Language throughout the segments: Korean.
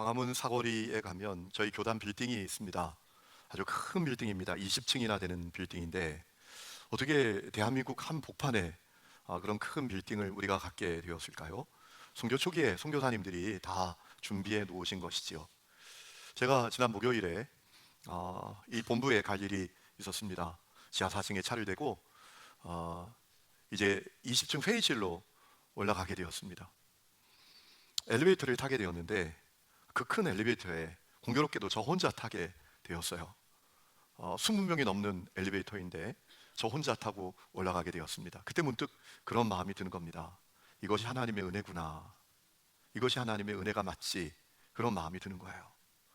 광화문 사거리에 가면 저희 교단 빌딩이 있습니다. 아주 큰 빌딩입니다. 20층이나 되는 빌딩인데 어떻게 대한민국 한복판에 그런 큰 빌딩을 우리가 갖게 되었을까요? 선교 초기에 선교사님들이 다 준비해 놓으신 것이지요. 제가 지난 목요일에 이 본부에 갈 일이 있었습니다. 지하 4층에 차를 대고 이제 20층 회의실로 올라가게 되었습니다. 엘리베이터를 타게 되었는데 그 큰 엘리베이터에 공교롭게도 저 혼자 타게 되었어요. 20명이 넘는 엘리베이터인데 저 혼자 타고 올라가게 되었습니다. 그때 문득 그런 마음이 드는 겁니다. 이것이 하나님의 은혜구나. 이것이 하나님의 은혜가 맞지. 그런 마음이 드는 거예요.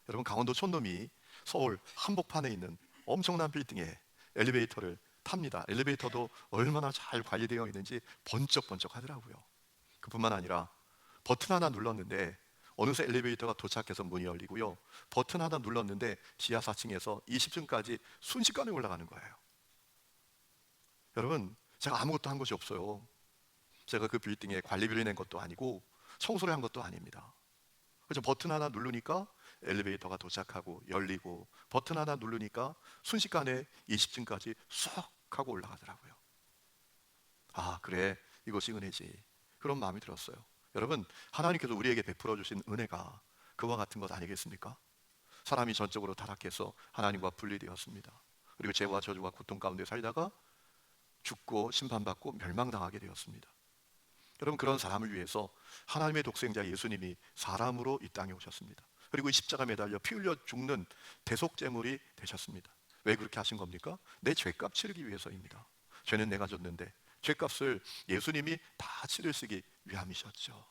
여러분, 강원도 촌놈이 서울 한복판에 있는 엄청난 빌딩에 엘리베이터를 탑니다. 엘리베이터도 얼마나 잘 관리되어 있는지 번쩍번쩍 하더라고요. 그뿐만 아니라 버튼 하나 눌렀는데 어느새 엘리베이터가 도착해서 문이 열리고요, 버튼 하나 눌렀는데 지하 4층에서 20층까지 순식간에 올라가는 거예요. 여러분, 제가 아무것도 한 것이 없어요. 제가 그 빌딩에 관리비를 낸 것도 아니고 청소를 한 것도 아닙니다. 그래서 버튼 하나 누르니까 엘리베이터가 도착하고 열리고, 버튼 하나 누르니까 순식간에 20층까지 쏙 하고 올라가더라고요. 그래, 이것이 은혜지. 그런 마음이 들었어요. 여러분, 하나님께서 우리에게 베풀어 주신 은혜가 그와 같은 것 아니겠습니까? 사람이 전적으로 타락해서 하나님과 분리되었습니다. 그리고 죄와 저주와 고통 가운데 살다가 죽고 심판받고 멸망당하게 되었습니다. 여러분, 그런 사람을 위해서 하나님의 독생자 예수님이 사람으로 이 땅에 오셨습니다. 그리고 이 십자가 매달려 피 흘려 죽는 대속제물이 되셨습니다. 왜 그렇게 하신 겁니까? 내 죄값 치르기 위해서입니다. 죄는 내가 졌는데 죄값을 예수님이 다 치르시기 위함이셨죠.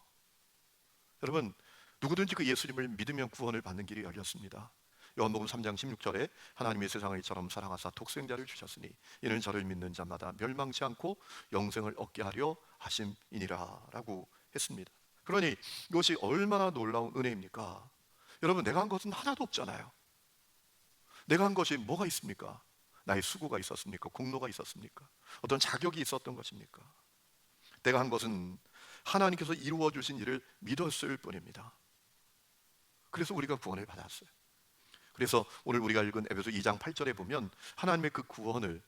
여러분, 누구든지 그 예수님을 믿으면 구원을 받는 길이 열렸습니다. 요한복음 3장 16절에 하나님이 세상을 이처럼 사랑하사 독생자를 주셨으니 이는 저를 믿는 자마다 멸망치 않고 영생을 얻게 하려 하심이니라 라고 했습니다. 그러니 이것이 얼마나 놀라운 은혜입니까? 여러분, 내가 한 것은 하나도 없잖아요. 내가 한 것이 뭐가 있습니까? 나의 수고가 있었습니까? 공로가 있었습니까? 어떤 자격이 있었던 것입니까? 내가 한 것은 하나님께서 이루어 주신 일을 믿었을 뿐입니다. 그래서 우리가 구원을 받았어요. 그래서 오늘 우리가 읽은 에베소 2장 8절에 보면 하나님의 그 구원을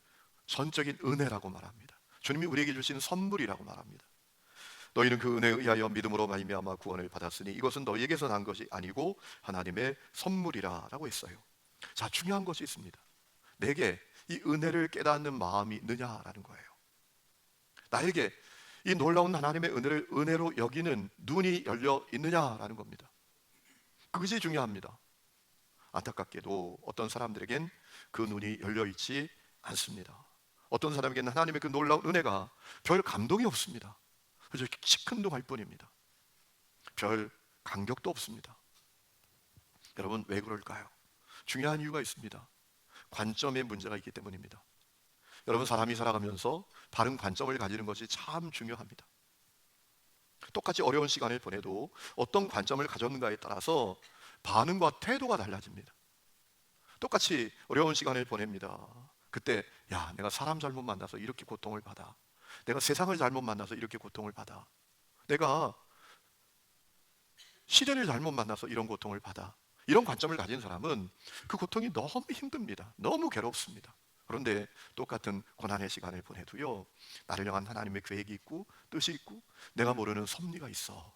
전적인 은혜라고 말합니다. 주님이 우리에게 주신 선물이라고 말합니다. 너희는 그 은혜에 의하여 믿음으로 말미암아 구원을 받았으니 이것은 너희에게서 난 것이 아니고 하나님의 선물이라 라고 했어요. 자, 중요한 것이 있습니다. 내게 이 은혜를 깨닫는 마음이 있느냐라는 거예요. 나에게 이 놀라운 하나님의 은혜를 은혜로 여기는 눈이 열려 있느냐라는 겁니다. 그것이 중요합니다. 안타깝게도 어떤 사람들에겐 그 눈이 열려 있지 않습니다. 어떤 사람에게는 하나님의 그 놀라운 은혜가 별 감동이 없습니다. 그저 시큰둥할 뿐입니다. 별 감격도 없습니다. 여러분, 왜 그럴까요? 중요한 이유가 있습니다. 관점의 문제가 있기 때문입니다. 여러분, 사람이 살아가면서 바른 관점을 가지는 것이 참 중요합니다. 똑같이 어려운 시간을 보내도 어떤 관점을 가졌는가에 따라서 반응과 태도가 달라집니다. 똑같이 어려운 시간을 보냅니다. 그때 내가 사람 잘못 만나서 이렇게 고통을 받아. 내가 세상을 잘못 만나서 이렇게 고통을 받아. 내가 시대를 잘못 만나서 이런 고통을 받아. 이런 관점을 가진 사람은 그 고통이 너무 힘듭니다. 너무 괴롭습니다. 그런데 똑같은 고난의 시간을 보내도요, 나를 향한 하나님의 계획이 있고 뜻이 있고 내가 모르는 섭리가 있어.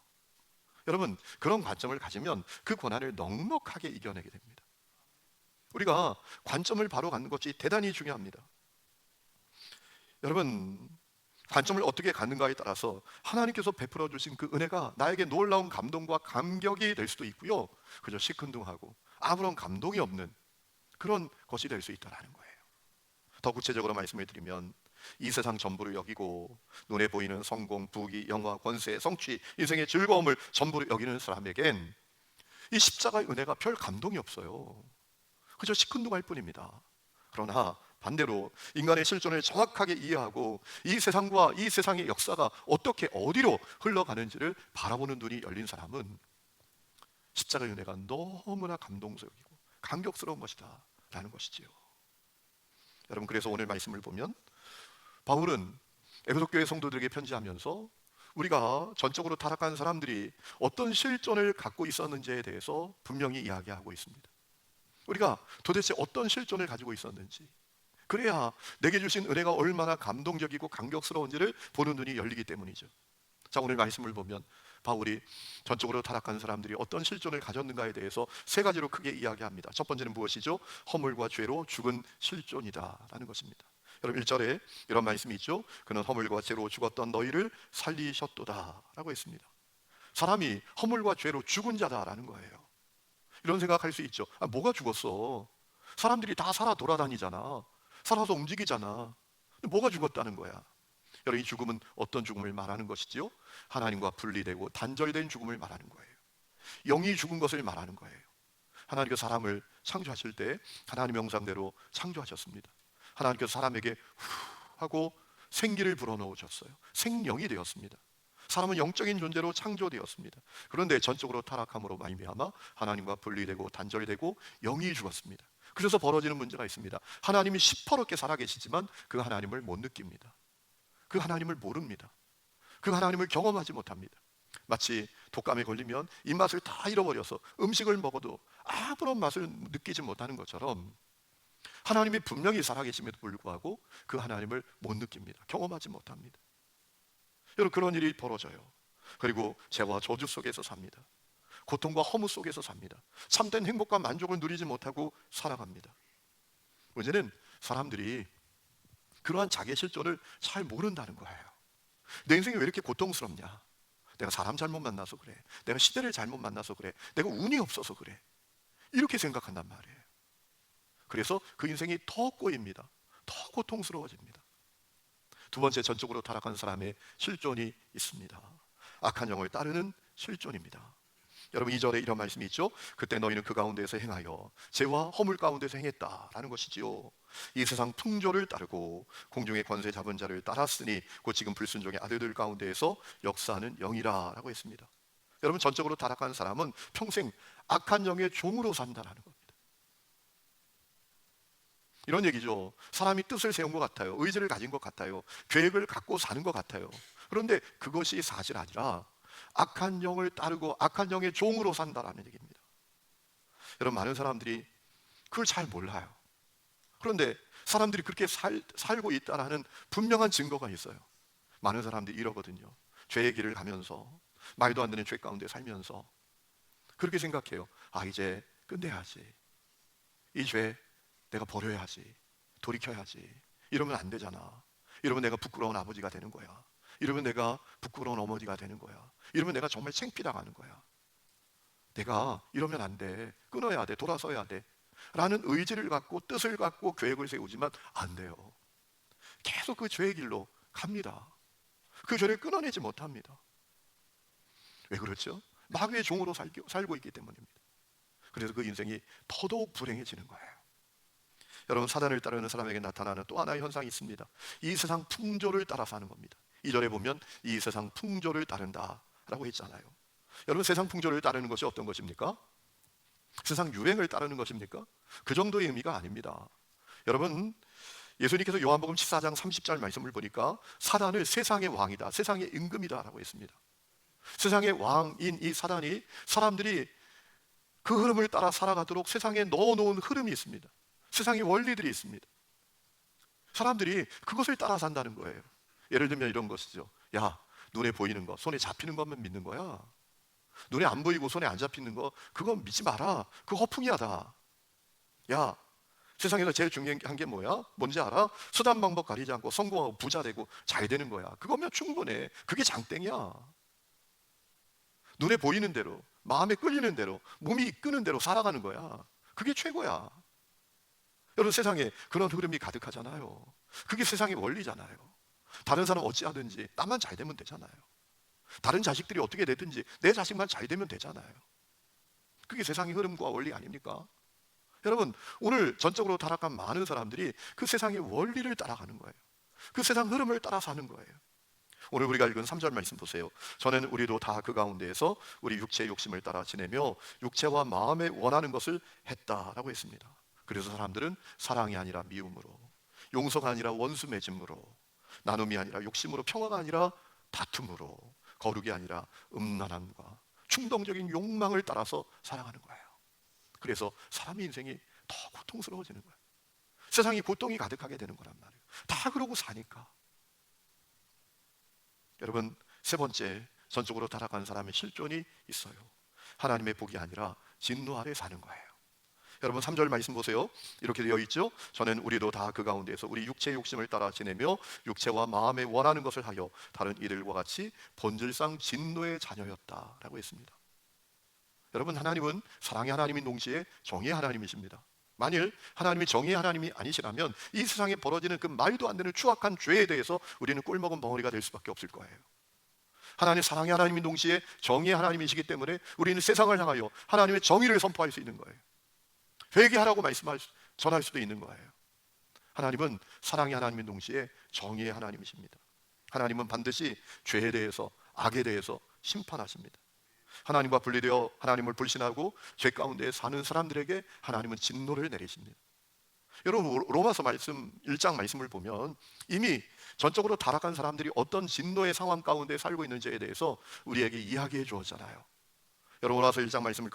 여러분, 그런 관점을 가지면 그 고난을 넉넉하게 이겨내게 됩니다. 우리가 관점을 바로 갖는 것이 대단히 중요합니다. 여러분, 관점을 어떻게 갖는가에 따라서 하나님께서 베풀어 주신 그 은혜가 나에게 놀라운 감동과 감격이 될 수도 있고요, 그저 시큰둥하고 아무런 감동이 없는 그런 것이 될 수 있다는 거예요. 더 구체적으로 말씀을 드리면, 이 세상 전부를 여기고 눈에 보이는 성공, 부귀, 영화, 권세, 성취, 인생의 즐거움을 전부를 여기는 사람에겐 이 십자가의 은혜가 별 감동이 없어요. 그저 시큰둥할 뿐입니다. 그러나 반대로 인간의 실존을 정확하게 이해하고 이 세상과 이 세상의 역사가 어떻게 어디로 흘러가는지를 바라보는 눈이 열린 사람은 십자가의 은혜가 너무나 감동적이고 감격스러운 것이다 라는 것이지요. 여러분, 그래서 오늘 말씀을 보면 바울은 에베소 교회 성도들에게 편지하면서 우리가 전적으로 타락한 사람들이 어떤 실존을 갖고 있었는지에 대해서 분명히 이야기하고 있습니다. 우리가 도대체 어떤 실존을 가지고 있었는지, 그래야 내게 주신 은혜가 얼마나 감동적이고 감격스러운지를 보는 눈이 열리기 때문이죠. 자, 오늘 말씀을 보면 바울이 전적으로 타락한 사람들이 어떤 실존을 가졌는가에 대해서 세 가지로 크게 이야기합니다. 첫 번째는 무엇이죠? 허물과 죄로 죽은 실존이다 라는 것입니다. 여러분 1절에 이런 말씀이 있죠. 그는 허물과 죄로 죽었던 너희를 살리셨도다 라고 했습니다. 사람이 허물과 죄로 죽은 자다라는 거예요. 이런 생각할 수 있죠. 뭐가 죽었어? 사람들이 다 살아 돌아다니잖아. 살아서 움직이잖아. 뭐가 죽었다는 거야? 여러분, 이 죽음은 어떤 죽음을 말하는 것이지요? 하나님과 분리되고 단절된 죽음을 말하는 거예요. 영이 죽은 것을 말하는 거예요. 하나님께서 사람을 창조하실 때 하나님의 형상대로 창조하셨습니다. 하나님께서 사람에게 후 하고 생기를 불어넣으셨어요. 생명이 되었습니다. 사람은 영적인 존재로 창조되었습니다. 그런데 전적으로 타락함으로 말미암아 하나님과 분리되고 단절되고 영이 죽었습니다. 그래서 벌어지는 문제가 있습니다. 하나님이 시퍼렇게 살아계시지만 그 하나님을 못 느낍니다. 그 하나님을 모릅니다. 그 하나님을 경험하지 못합니다. 마치 독감에 걸리면 입맛을 다 잃어버려서 음식을 먹어도 아무런 맛을 느끼지 못하는 것처럼 하나님이 분명히 살아계심에도 불구하고 그 하나님을 못 느낍니다. 경험하지 못합니다. 여러분, 그런 일이 벌어져요. 그리고 죄와 저주 속에서 삽니다. 고통과 허무 속에서 삽니다. 참된 행복과 만족을 누리지 못하고 살아갑니다. 문제는 사람들이 그러한 자기의 실존을 잘 모른다는 거예요. 내 인생이 왜 이렇게 고통스럽냐? 내가 사람 잘못 만나서 그래. 내가 시대를 잘못 만나서 그래. 내가 운이 없어서 그래. 이렇게 생각한단 말이에요. 그래서 그 인생이 더 꼬입니다. 더 고통스러워집니다. 두 번째, 전적으로 타락한 사람의 실존이 있습니다. 악한 영을 따르는 실존입니다. 여러분 2절에 이런 말씀이 있죠. 그때 너희는 그 가운데에서 행하여 죄와 허물 가운데서 행했다라는 것이지요. 이 세상 풍조를 따르고 공중의 권세 잡은 자를 따랐으니 곧 지금 불순종의 아들들 가운데에서 역사하는 영이라 라고 했습니다. 여러분, 전적으로 타락한 사람은 평생 악한 영의 종으로 산다라는 겁니다. 이런 얘기죠. 사람이 뜻을 세운 것 같아요. 의지를 가진 것 같아요. 계획을 갖고 사는 것 같아요. 그런데 그것이 사실 아니라 악한 영을 따르고 악한 영의 종으로 산다라는 얘기입니다. 여러분, 많은 사람들이 그걸 잘 몰라요. 그런데 사람들이 그렇게 살고 있다는 분명한 증거가 있어요. 많은 사람들이 이러거든요. 죄의 길을 가면서 말도 안 되는 죄 가운데 살면서 그렇게 생각해요. 이제 끝내야지. 이 죄 내가 버려야지. 돌이켜야지. 이러면 안 되잖아. 이러면 내가 부끄러운 아버지가 되는 거야. 이러면 내가 부끄러운 어머니가 되는 거야. 이러면 내가 정말 창피당하는 거야. 내가 이러면 안 돼. 끊어야 돼. 돌아서야 돼. 라는 의지를 갖고 뜻을 갖고 계획을 세우지만 안 돼요. 계속 그 죄의 길로 갑니다. 그 죄를 끊어내지 못합니다. 왜 그렇죠? 마귀의 종으로 살고 있기 때문입니다. 그래서 그 인생이 더더욱 불행해지는 거예요. 여러분, 사단을 따르는 사람에게 나타나는 또 하나의 현상이 있습니다. 이 세상 풍조를 따라 사는 겁니다. 2절에 보면 이 세상 풍조를 따른다 라고 했잖아요. 여러분, 세상 풍조를 따르는 것이 어떤 것입니까? 세상 유행을 따르는 것입니까? 그 정도의 의미가 아닙니다. 여러분, 예수님께서 요한복음 14장 30절 말씀을 보니까 사단을 세상의 왕이다, 세상의 임금이다 라고 했습니다. 세상의 왕인 이 사단이 사람들이 그 흐름을 따라 살아가도록 세상에 넣어놓은 흐름이 있습니다. 세상의 원리들이 있습니다. 사람들이 그것을 따라 산다는 거예요. 예를 들면 이런 것이죠. 야, 눈에 보이는 거, 손에 잡히는 것만 믿는 거야. 눈에 안 보이고 손에 안 잡히는 거, 그건 믿지 마라. 그거 허풍이야 다. 야, 세상에서 제일 중요한 게 뭐야? 뭔지 알아? 수단 방법 가리지 않고 성공하고 부자 되고 잘 되는 거야. 그거면 충분해. 그게 장땡이야. 눈에 보이는 대로, 마음에 끌리는 대로, 몸이 이끄는 대로 살아가는 거야. 그게 최고야. 여러분, 세상에 그런 흐름이 가득하잖아요. 그게 세상의 원리잖아요. 다른 사람 어찌하든지 나만 잘 되면 되잖아요. 다른 자식들이 어떻게 되든지 내 자식만 잘 되면 되잖아요. 그게 세상의 흐름과 원리 아닙니까? 여러분, 오늘 전적으로 타락한 많은 사람들이 그 세상의 원리를 따라가는 거예요. 그 세상 흐름을 따라 사는 거예요. 오늘 우리가 읽은 3절 말씀 보세요. 전에는 우리도 다 그 가운데에서 우리 육체의 욕심을 따라 지내며 육체와 마음에 원하는 것을 했다라고 했습니다. 그래서 사람들은 사랑이 아니라 미움으로, 용서가 아니라 원수 맺음으로, 나눔이 아니라 욕심으로, 평화가 아니라 다툼으로, 거룩이 아니라 음란함과 충동적인 욕망을 따라서 살아가는 거예요. 그래서 사람의 인생이 더 고통스러워지는 거예요. 세상이 고통이 가득하게 되는 거란 말이에요. 다 그러고 사니까. 여러분, 세 번째, 전적으로 타락한 사람의 실존이 있어요. 하나님의 복이 아니라 진노 아래 사는 거예요. 여러분 3절 말씀 보세요. 이렇게 되어 있죠. 저는 우리도 다 그 가운데서 우리 육체의 욕심을 따라 지내며 육체와 마음에 원하는 것을 하여 다른 이들과 같이 본질상 진노의 자녀였다라고 했습니다. 여러분, 하나님은 사랑의 하나님인 동시에 정의의 하나님이십니다. 만일 하나님이 정의의 하나님이 아니시라면 이 세상에 벌어지는 그 말도 안 되는 추악한 죄에 대해서 우리는 꿀먹은 벙어리가 될 수밖에 없을 거예요. 하나님 사랑의 하나님인 동시에 정의의 하나님이시기 때문에 우리는 세상을 향하여 하나님의 정의를 선포할 수 있는 거예요. 회개하라고 전할 수도 있는 거예요. 하나님은 사랑의 하나님인 동시에 정의의 하나님이십니다. 하나님은 반드시 죄에 대해서, 악에 대해서 심판하십니다. 하나님과 분리되어 하나님을 불신하고 죄 가운데 사는 사람들에게 하나님은 진노를 내리십니다. 여러분, 로마서 말씀 1장 말씀을 보면 이미 전적으로 타락한 사람들이 어떤 진노의 상황 가운데 살고 있는지에 대해서 우리에게 이야기해 주었잖아요. 여러분, 로마서 1장 말씀을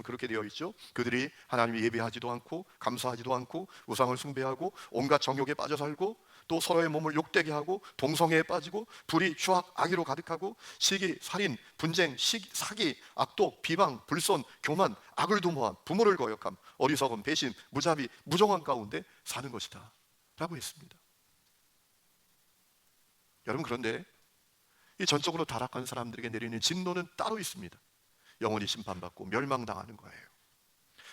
그렇게 되어 있죠. 그들이 하나님을 예배하지도 않고 감사하지도 않고 우상을 숭배하고 온갖 정욕에 빠져 살고 또 서로의 몸을 욕되게 하고 동성애에 빠지고 불의, 추악, 악의로 가득하고 시기, 살인, 분쟁, 사기, 악독, 비방, 불손, 교만, 악을 도모함, 부모를 거역함, 어리석음, 배신, 무자비, 무정한 가운데 사는 것이다 라고 했습니다. 여러분, 그런데 이 전적으로 타락한 사람들에게 내리는 진노는 따로 있습니다. 영원히 심판받고 멸망당하는 거예요.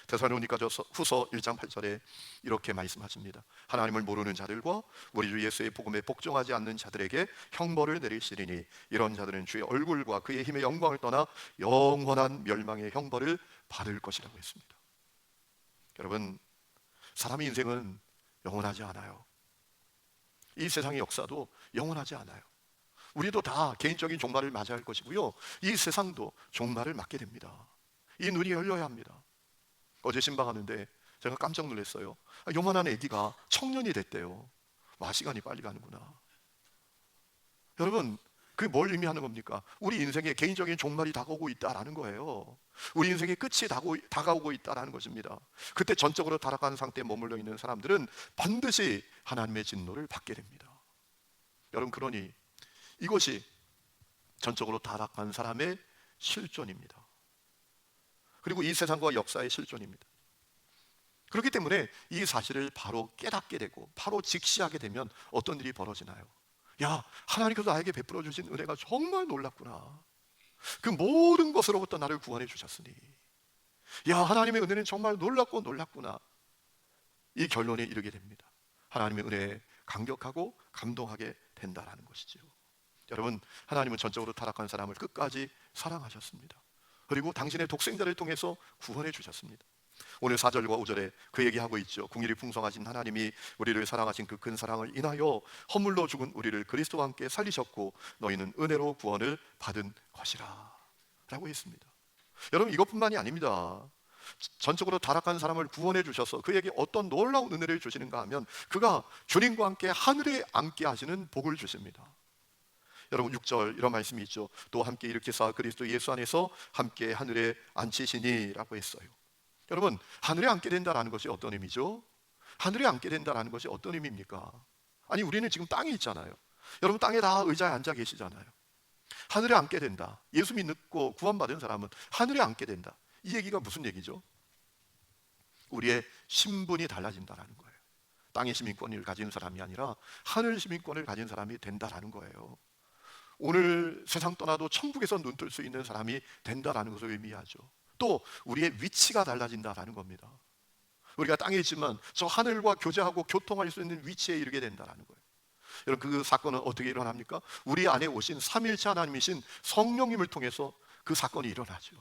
데살로니가서 후서 1장 8절에 이렇게 말씀하십니다. 하나님을 모르는 자들과 우리 주 예수의 복음에 복종하지 않는 자들에게 형벌을 내리시리니 이런 자들은 주의 얼굴과 그의 힘의 영광을 떠나 영원한 멸망의 형벌을 받을 것이라고 했습니다. 여러분, 사람의 인생은 영원하지 않아요. 이 세상의 역사도 영원하지 않아요. 우리도 다 개인적인 종말을 맞이할 것이고요, 이 세상도 종말을 맞게 됩니다. 이 눈이 열려야 합니다. 어제 신방하는데 제가 깜짝 놀랐어요. 요만한 아기가 청년이 됐대요. 와, 시간이 빨리 가는구나. 여러분, 그게 뭘 의미하는 겁니까? 우리 인생에 개인적인 종말이 다가오고 있다라는 거예요. 우리 인생의 끝이 다가오고 있다라는 것입니다. 그때 전적으로 타락한 상태에 머물러 있는 사람들은 반드시 하나님의 진노를 받게 됩니다. 여러분, 그러니 이것이 전적으로 타락한 사람의 실존입니다. 그리고 이 세상과 역사의 실존입니다. 그렇기 때문에 이 사실을 바로 깨닫게 되고 바로 직시하게 되면 어떤 일이 벌어지나요? 야, 하나님께서 나에게 베풀어 주신 은혜가 정말 놀랍구나. 그 모든 것으로부터 나를 구원해 주셨으니, 야, 하나님의 은혜는 정말 놀랍고 놀랍구나. 이 결론에 이르게 됩니다. 하나님의 은혜에 감격하고 감동하게 된다라는 것이죠. 여러분, 하나님은 전적으로 타락한 사람을 끝까지 사랑하셨습니다. 그리고 당신의 독생자를 통해서 구원해 주셨습니다. 오늘 4절과 5절에 그 얘기하고 있죠. 궁일이 풍성하신 하나님이 우리를 사랑하신 그 큰 사랑을 인하여 허물로 죽은 우리를 그리스도와 함께 살리셨고 너희는 은혜로 구원을 받은 것이라 라고 했습니다. 여러분, 이것뿐만이 아닙니다. 전적으로 타락한 사람을 구원해 주셔서 그에게 어떤 놀라운 은혜를 주시는가 하면 그가 주님과 함께 하늘에 앉게 하시는 복을 주십니다. 여러분, 6절 이런 말씀이 있죠. 또 함께 일으키사 그리스도 예수 안에서 함께 하늘에 앉히시니 라고 했어요. 여러분, 하늘에 앉게 된다는 것이 어떤 의미죠? 하늘에 앉게 된다는 것이 어떤 의미입니까? 아니, 우리는 지금 땅에 있잖아요. 여러분, 땅에 다 의자에 앉아 계시잖아요. 하늘에 앉게 된다. 예수 믿고 구원받은 사람은 하늘에 앉게 된다. 이 얘기가 무슨 얘기죠? 우리의 신분이 달라진다는 거예요. 땅의 시민권을 가진 사람이 아니라 하늘 시민권을 가진 사람이 된다는 거예요. 오늘 세상 떠나도 천국에서 눈뜰 수 있는 사람이 된다는 것을 의미하죠. 또 우리의 위치가 달라진다는 겁니다. 우리가 땅에 있지만 저 하늘과 교제하고 교통할 수 있는 위치에 이르게 된다는 거예요. 여러분, 그 사건은 어떻게 일어납니까? 우리 안에 오신 삼위일체 하나님이신 성령님을 통해서 그 사건이 일어나죠.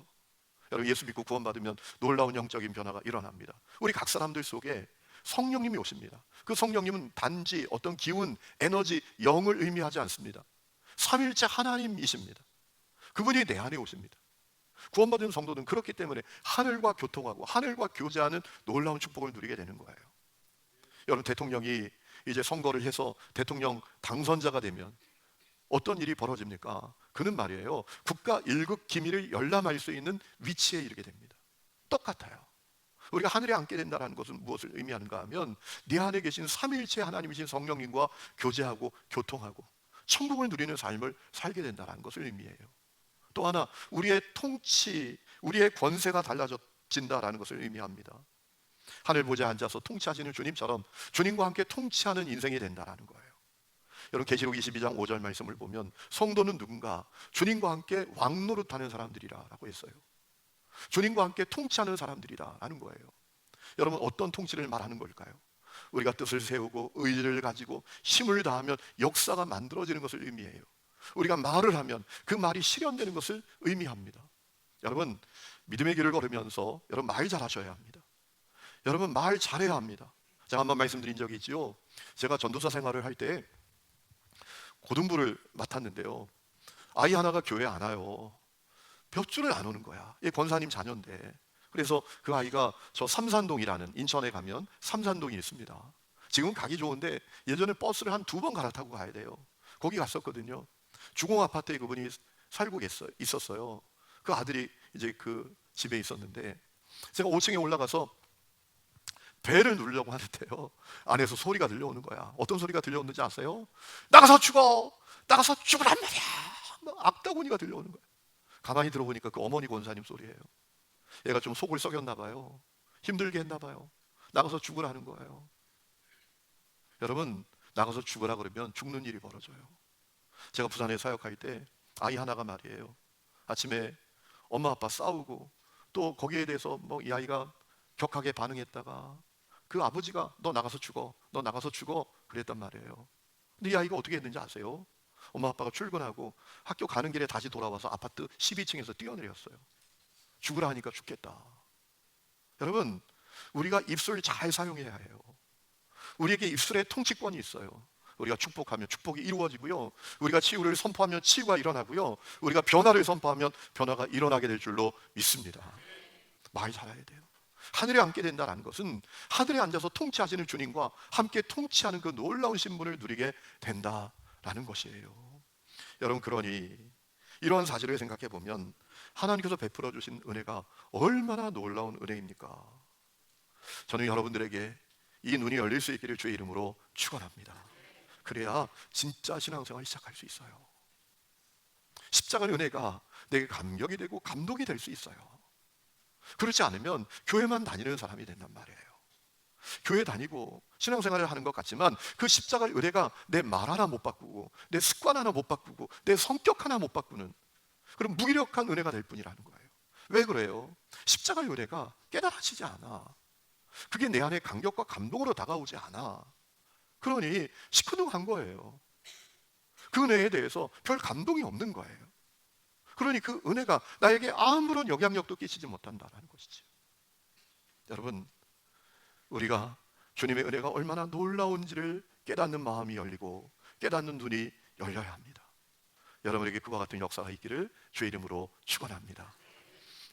여러분, 예수 믿고 구원받으면 놀라운 영적인 변화가 일어납니다. 우리 각 사람들 속에 성령님이 오십니다. 그 성령님은 단지 어떤 기운, 에너지, 영을 의미하지 않습니다. 삼위일체 하나님이십니다. 그분이 내 안에 오십니다. 구원받은 성도는 그렇기 때문에 하늘과 교통하고 하늘과 교제하는 놀라운 축복을 누리게 되는 거예요. 여러분, 대통령이 이제 선거를 해서 대통령 당선자가 되면 어떤 일이 벌어집니까? 그는 말이에요, 국가 1급 기밀을 열람할 수 있는 위치에 이르게 됩니다. 똑같아요. 우리가 하늘에 앉게 된다는 것은 무엇을 의미하는가 하면 네 안에 계신 삼위일체 하나님이신 성령님과 교제하고 교통하고 천국을 누리는 삶을 살게 된다는 것을 의미해요. 또 하나, 우리의 통치, 우리의 권세가 달라진다라는 것을 의미합니다. 하늘 보좌에 앉아서 통치하시는 주님처럼 주님과 함께 통치하는 인생이 된다는 거예요. 여러분, 계시록 22장 5절 말씀을 보면 성도는 누군가? 주님과 함께 왕노릇하는 사람들이라고 했어요. 주님과 함께 통치하는 사람들이라는 거예요. 여러분, 어떤 통치를 말하는 걸까요? 우리가 뜻을 세우고 의지를 가지고 힘을 다하면 역사가 만들어지는 것을 의미해요. 우리가 말을 하면 그 말이 실현되는 것을 의미합니다. 여러분, 믿음의 길을 걸으면서 여러분 말 잘하셔야 합니다. 여러분, 말 잘해야 합니다. 제가 한번 말씀드린 적이 있지요. 제가 전도사 생활을 할 때 고등부를 맡았는데요, 아이 하나가 교회 안 와요. 몇 주를 안 오는 거야. 이 권사님 자녀인데. 그래서 그 아이가 저 삼산동이라는, 인천에 가면 삼산동이 있습니다. 지금 가기 좋은데 예전에 버스를 한 2번 갈아타고 가야 돼요. 거기 갔었거든요. 주공 아파트에 그분이 살고 있었어요. 그 아들이 이제 그 집에 있었는데 제가 5층에 올라가서 배를 누르려고 하는데요, 안에서 소리가 들려오는 거야. 어떤 소리가 들려오는지 아세요? 나가서 죽어! 나가서 죽으란 말이야! 악다구니가 들려오는 거야. 가만히 들어보니까 그 어머니 권사님 소리예요. 얘가 좀 속을 썩였나 봐요. 힘들게 했나 봐요. 나가서 죽으라는 거예요. 여러분, 나가서 죽으라 그러면 죽는 일이 벌어져요. 제가 부산에 사역할 때 아이 하나가 말이에요, 아침에 엄마 아빠 싸우고 또 거기에 대해서 뭐 이 아이가 격하게 반응했다가 그 아버지가 너 나가서 죽어, 너 나가서 죽어 그랬단 말이에요. 근데 이 아이가 어떻게 했는지 아세요? 엄마 아빠가 출근하고 학교 가는 길에 다시 돌아와서 아파트 12층에서 뛰어내렸어요. 죽으라 하니까 죽겠다. 여러분, 우리가 입술 잘 사용해야 해요. 우리에게 입술에 통치권이 있어요. 우리가 축복하면 축복이 이루어지고요, 우리가 치유를 선포하면 치유가 일어나고요, 우리가 변화를 선포하면 변화가 일어나게 될 줄로 믿습니다. 말 잘해야 돼요. 하늘에 앉게 된다는 것은 하늘에 앉아서 통치하시는 주님과 함께 통치하는 그 놀라운 신분을 누리게 된다라는 것이에요. 여러분, 그러니 이러한 사실을 생각해 보면 하나님께서 베풀어 주신 은혜가 얼마나 놀라운 은혜입니까? 저는 여러분들에게 이 눈이 열릴 수 있기를 주의 이름으로 축원합니다. 그래야 진짜 신앙생활을 시작할 수 있어요. 십자가의 은혜가 내게 감격이 되고 감동이 될 수 있어요. 그렇지 않으면 교회만 다니는 사람이 된단 말이에요. 교회 다니고 신앙생활을 하는 것 같지만 그 십자가의 은혜가 내 말 하나 못 바꾸고 내 습관 하나 못 바꾸고 내 성격 하나 못 바꾸는 그런 무기력한 은혜가 될 뿐이라는 거예요. 왜 그래요? 십자가의 은혜가 깨달아지지 않아. 그게 내 안에 감격과 감동으로 다가오지 않아. 그러니 시큰둥한 거예요. 그 은혜에 대해서 별 감동이 없는 거예요. 그러니 그 은혜가 나에게 아무런 영향력도 끼치지 못한다는 것이죠. 여러분, 우리가 주님의 은혜가 얼마나 놀라운지를 깨닫는 마음이 열리고 깨닫는 눈이 열려야 합니다. 여러분에게 그와 같은 역사가 있기를 주의 이름으로 축원합니다.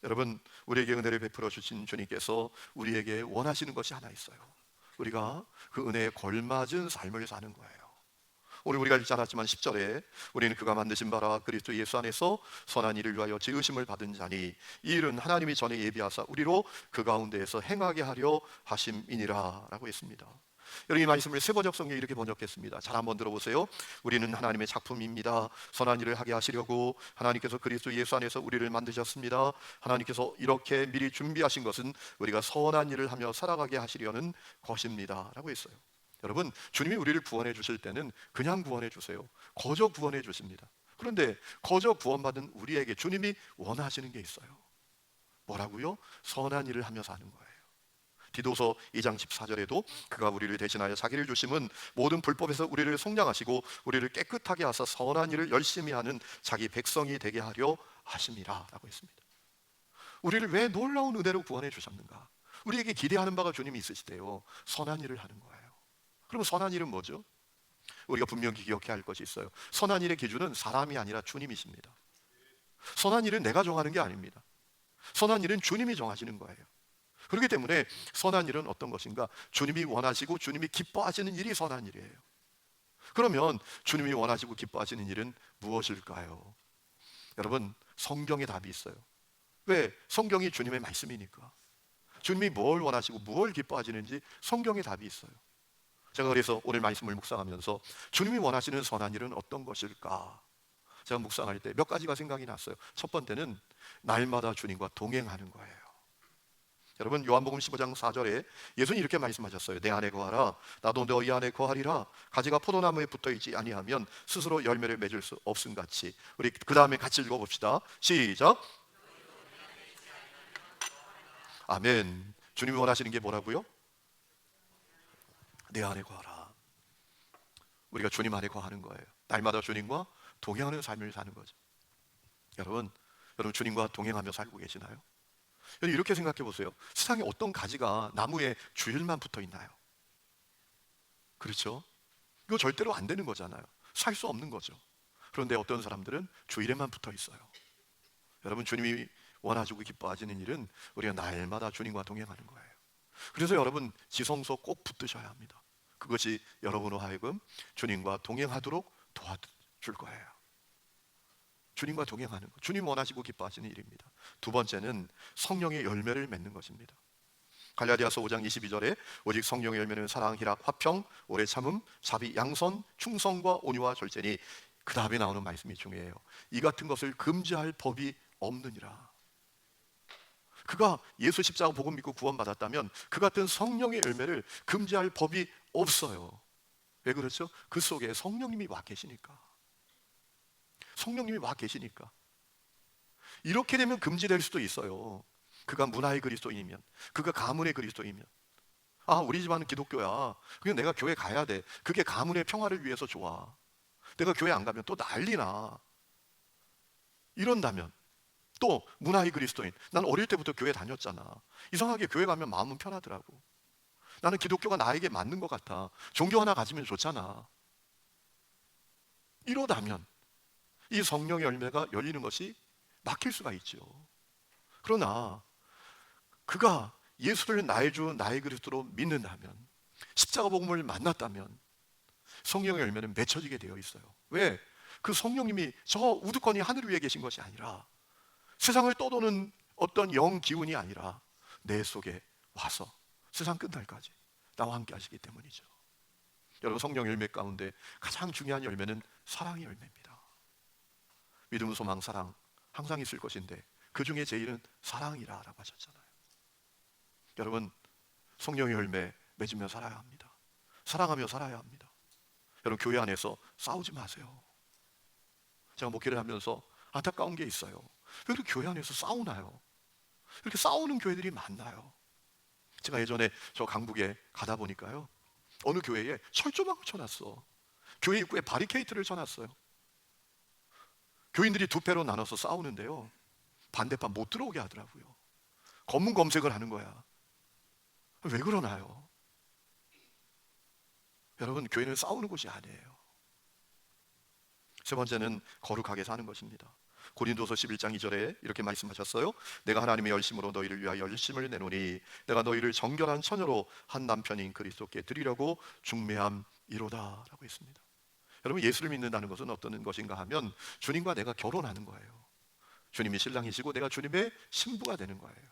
여러분, 우리에게 은혜를 베풀어 주신 주님께서 우리에게 원하시는 것이 하나 있어요. 우리가 그 은혜에 걸맞은 삶을 사는 거예요. 오늘 우리가 읽지 않았지만 10절에 우리는 그가 만드신 바라 그리스도 예수 안에서 선한 일을 위하여 지으심을 받은 자니 이 일은 하나님이 전에 예비하사 우리로 그 가운데에서 행하게 하려 하심이니라 라고 했습니다. 여러분, 이 말씀을 세번역 성경에 이렇게 번역했습니다. 잘 한번 들어보세요. 우리는 하나님의 작품입니다. 선한 일을 하게 하시려고 하나님께서 그리스도 예수 안에서 우리를 만드셨습니다. 하나님께서 이렇게 미리 준비하신 것은 우리가 선한 일을 하며 살아가게 하시려는 것입니다 라고 했어요. 여러분, 주님이 우리를 구원해 주실 때는 그냥 구원해 주세요. 거저 구원해 주십니다. 그런데 거저 구원받은 우리에게 주님이 원하시는 게 있어요. 뭐라고요? 선한 일을 하며 사는 거예요. 디도서 2장 14절에도 그가 우리를 대신하여 자기를 주심은 모든 불법에서 우리를 속량하시고 우리를 깨끗하게 하사 선한 일을 열심히 하는 자기 백성이 되게 하려 하심이라 라고 했습니다. 우리를 왜 놀라운 은혜로 구원해 주셨는가? 우리에게 기대하는 바가 주님이 있으시대요. 선한 일을 하는 거예요. 그럼 선한 일은 뭐죠? 우리가 분명히 기억해야 할 것이 있어요. 선한 일의 기준은 사람이 아니라 주님이십니다. 선한 일은 내가 정하는 게 아닙니다. 선한 일은 주님이 정하시는 거예요. 그렇기 때문에 선한 일은 어떤 것인가? 주님이 원하시고 주님이 기뻐하시는 일이 선한 일이에요. 그러면 주님이 원하시고 기뻐하시는 일은 무엇일까요? 여러분, 성경에 답이 있어요. 왜? 성경이 주님의 말씀이니까. 주님이 뭘 원하시고 뭘 기뻐하시는지 성경에 답이 있어요. 제가 그래서 오늘 말씀을 묵상하면서 주님이 원하시는 선한 일은 어떤 것일까? 제가 묵상할 때 몇 가지가 생각이 났어요. 첫 번째는 날마다 주님과 동행하는 거예요. 여러분, 요한복음 15장 4절에 예수님이 이렇게 말씀하셨어요. 내 안에 거하라, 나도 너희 안에 거하리라. 가지가 포도나무에 붙어있지 아니하면 스스로 열매를 맺을 수 없음 같이. 우리 그 다음에 같이 읽어봅시다. 시작. 아멘. 주님이 원하시는 게 뭐라고요? 내 안에 거하라. 우리가 주님 안에 거하는 거예요. 날마다 주님과 동행하는 삶을 사는 거죠. 여러분 주님과 동행하며 살고 계시나요? 여러분, 이렇게 생각해 보세요. 세상에 어떤 가지가 나무에 주일만 붙어 있나요? 그렇죠? 이거 절대로 안 되는 거잖아요. 살 수 없는 거죠. 그런데 어떤 사람들은 주일에만 붙어 있어요. 여러분, 주님이 원하시고 기뻐하시는 일은 우리가 날마다 주님과 동행하는 거예요. 그래서 여러분, 지성소 꼭 붙드셔야 합니다. 그것이 여러분으로 하여금 주님과 동행하도록 도와줄 거예요. 주님과 동행하는 것, 주님 원하시고 기뻐하시는 일입니다. 두 번째는 성령의 열매를 맺는 것입니다. 갈라디아서 5장 22절에 오직 성령의 열매는 사랑, 희락, 화평, 오래 참음, 자비, 양선, 충성과 온유와 절제니, 그 다음에 나오는 말씀이 중요해요. 이 같은 것을 금지할 법이 없느니라. 그가 예수 십자가 복음 믿고 구원받았다면 그 같은 성령의 열매를 금지할 법이 없어요. 왜 그렇죠? 그 속에 성령님이 와 계시니까. 성령님이 와 계시니까. 이렇게 되면 금지될 수도 있어요. 그가 문화의 그리스도인이면, 그가 가문의 그리스도이면, 아, 우리 집안은 기독교야, 그냥 내가 교회 가야 돼, 그게 가문의 평화를 위해서 좋아, 내가 교회 안 가면 또 난리나, 이런다면, 또 문화의 그리스도인, 난 어릴 때부터 교회 다녔잖아, 이상하게 교회 가면 마음은 편하더라고, 나는 기독교가 나에게 맞는 것 같아, 종교 하나 가지면 좋잖아, 이러다면 이 성령의 열매가 열리는 것이 막힐 수가 있죠. 그러나 그가 예수를 나의 주 나의 그리스도로 믿는다면, 십자가 복음을 만났다면 성령의 열매는 맺혀지게 되어 있어요. 왜? 그 성령님이 저 우두커니 하늘 위에 계신 것이 아니라, 세상을 떠도는 어떤 영 기운이 아니라 내 속에 와서 세상 끝날까지 나와 함께 하시기 때문이죠. 여러분, 성령 열매 가운데 가장 중요한 열매는 사랑의 열매입니다. 믿음, 소망, 사랑 항상 있을 것인데 그 중에 제일은 사랑이라고 하셨잖아요. 여러분, 성령의 열매 맺으며 살아야 합니다. 사랑하며 살아야 합니다. 여러분, 교회 안에서 싸우지 마세요. 제가 목회를 하면서 안타까운 게 있어요. 왜 이렇게 교회 안에서 싸우나요? 이렇게 싸우는 교회들이 많나요? 제가 예전에 저 강북에 가다 보니까요, 어느 교회에 철조망을 쳐놨어. 교회 입구에 바리케이트를 쳐놨어요. 교인들이 두 패로 나눠서 싸우는데요, 반대편 못 들어오게 하더라고요. 검문 검색을 하는 거야. 왜 그러나요? 여러분, 교회는 싸우는 곳이 아니에요. 세 번째는 거룩하게 사는 것입니다. 고린도서 11장 2절에 이렇게 말씀하셨어요. 내가 하나님의 열심으로 너희를 위하여 열심을 내노니 내가 너희를 정결한 처녀로 한 남편인 그리스도께 드리려고 중매함이로다 라고 했습니다. 여러분, 예수를 믿는다는 것은 어떤 것인가 하면 주님과 내가 결혼하는 거예요. 주님이 신랑이시고 내가 주님의 신부가 되는 거예요.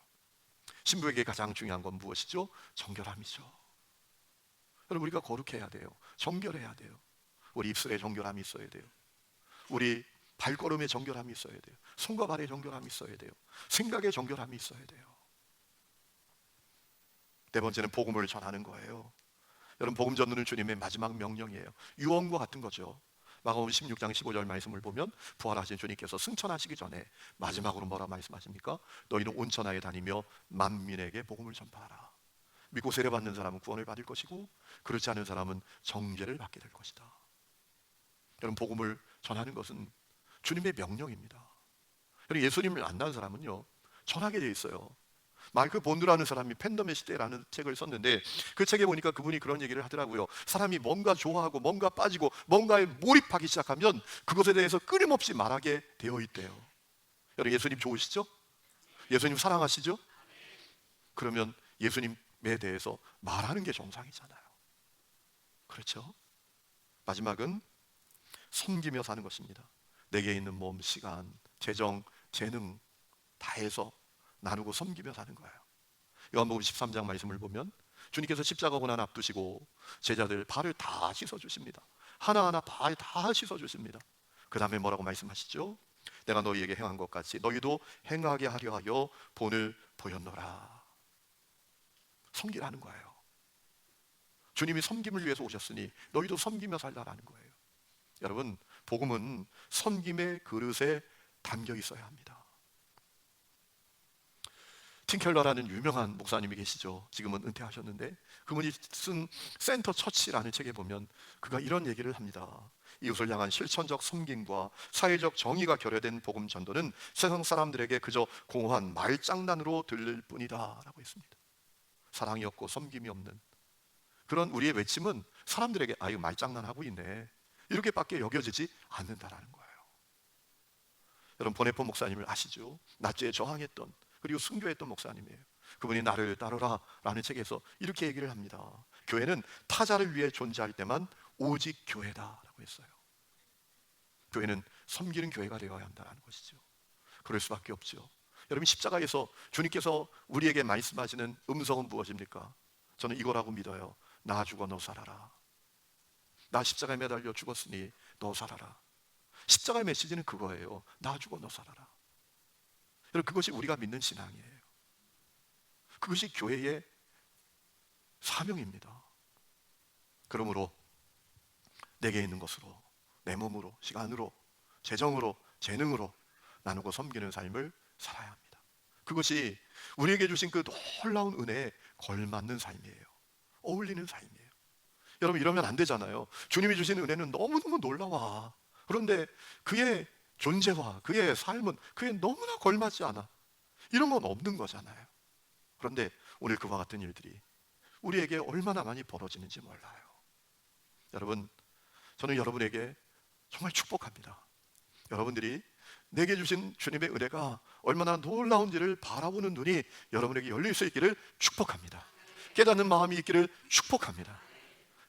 신부에게 가장 중요한 건 무엇이죠? 정결함이죠. 여러분, 우리가 거룩해야 돼요. 정결해야 돼요. 우리 입술에 정결함이 있어야 돼요. 우리 발걸음에 정결함이 있어야 돼요. 손과 발에 정결함이 있어야 돼요. 생각에 정결함이 있어야 돼요. 네 번째는 복음을 전하는 거예요. 여러분, 복음 전하는 주님의 마지막 명령이에요. 유언과 같은 거죠. 마가복음 16장 15절 말씀을 보면 부활하신 주님께서 승천하시기 전에 마지막으로 뭐라 말씀하십니까? 너희는 온 천하에 다니며 만민에게 복음을 전파하라. 믿고 세례받는 사람은 구원을 받을 것이고 그렇지 않은 사람은 정죄를 받게 될 것이다. 여러분, 복음을 전하는 것은 주님의 명령입니다. 여러분, 예수님을 만난 사람은요, 전하게 돼 있어요. 마이클 본드라는 사람이 팬덤의 시대라는 책을 썼는데 그 책에 보니까 그분이 그런 얘기를 하더라고요. 사람이 뭔가 좋아하고 뭔가 빠지고 뭔가에 몰입하기 시작하면 그것에 대해서 끊임없이 말하게 되어 있대요. 여러분, 예수님 좋으시죠? 예수님 사랑하시죠? 그러면 예수님에 대해서 말하는 게 정상이잖아요. 그렇죠? 마지막은 섬기며 사는 것입니다. 내게 있는 몸, 시간, 재정, 재능 다해서 나누고 섬기며 사는 거예요. 요한복음 13장 말씀을 보면 주님께서 십자가 고난 앞두시고 제자들 발을 다 씻어 주십니다. 하나하나 발 다 씻어 주십니다. 그 다음에 뭐라고 말씀하시죠? 내가 너희에게 행한 것 같이 너희도 행하게 하려 하여 본을 보였노라. 섬기라는 거예요. 주님이 섬김을 위해서 오셨으니 너희도 섬기며 살라라는 거예요. 여러분, 복음은 섬김의 그릇에 담겨 있어야 합니다. 팀켈러라는 유명한 목사님이 계시죠. 지금은 은퇴하셨는데 그분이 쓴 센터 처치라는 책에 보면 그가 이런 얘기를 합니다. 이웃을 향한 실천적 섬김과 사회적 정의가 결여된 복음 전도는 세상 사람들에게 그저 공허한 말장난으로 들릴 뿐이다 라고 했습니다. 사랑이 없고 섬김이 없는 그런 우리의 외침은 사람들에게 아 이거 말장난하고 있네 이렇게밖에 여겨지지 않는다라는 거예요. 여러분 보네포 목사님을 아시죠? 낮죄에 저항했던 그리고 순교했던 목사님이에요. 그분이 나를 따르라 라는 책에서 이렇게 얘기를 합니다. 교회는 타자를 위해 존재할 때만 오직 교회다 라고 했어요. 교회는 섬기는 교회가 되어야 한다는 것이죠. 그럴 수밖에 없죠. 여러분 십자가에서 주님께서 우리에게 말씀하시는 음성은 무엇입니까? 저는 이거라고 믿어요. 나 죽어 너 살아라. 나 십자가에 매달려 죽었으니 너 살아라. 십자가의 메시지는 그거예요. 나 죽어 너 살아라. 여러분 그것이 우리가 믿는 신앙이에요. 그것이 교회의 사명입니다. 그러므로 내게 있는 것으로 내 몸으로 시간으로 재정으로 재능으로 나누고 섬기는 삶을 살아야 합니다. 그것이 우리에게 주신 그 놀라운 은혜에 걸맞는 삶이에요. 어울리는 삶이에요. 여러분 이러면 안 되잖아요. 주님이 주신 은혜는 너무너무 놀라워. 그런데 그의 존재와 그의 삶은 그에 너무나 걸맞지 않아. 이런 건 없는 거잖아요. 그런데 오늘 그와 같은 일들이 우리에게 얼마나 많이 벌어지는지 몰라요. 여러분 저는 여러분에게 정말 축복합니다. 여러분들이 내게 주신 주님의 은혜가 얼마나 놀라운지를 바라보는 눈이 여러분에게 열릴 수 있기를 축복합니다. 깨닫는 마음이 있기를 축복합니다.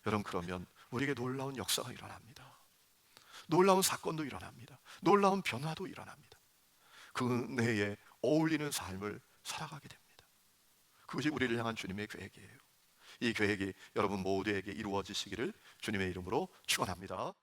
여러분 그러면 우리에게 놀라운 역사가 일어납니다. 놀라운 사건도 일어납니다. 놀라운 변화도 일어납니다. 그 은혜에 어울리는 삶을 살아가게 됩니다. 그것이 우리를 향한 주님의 계획이에요. 이 계획이 여러분 모두에게 이루어지시기를 주님의 이름으로 축원합니다.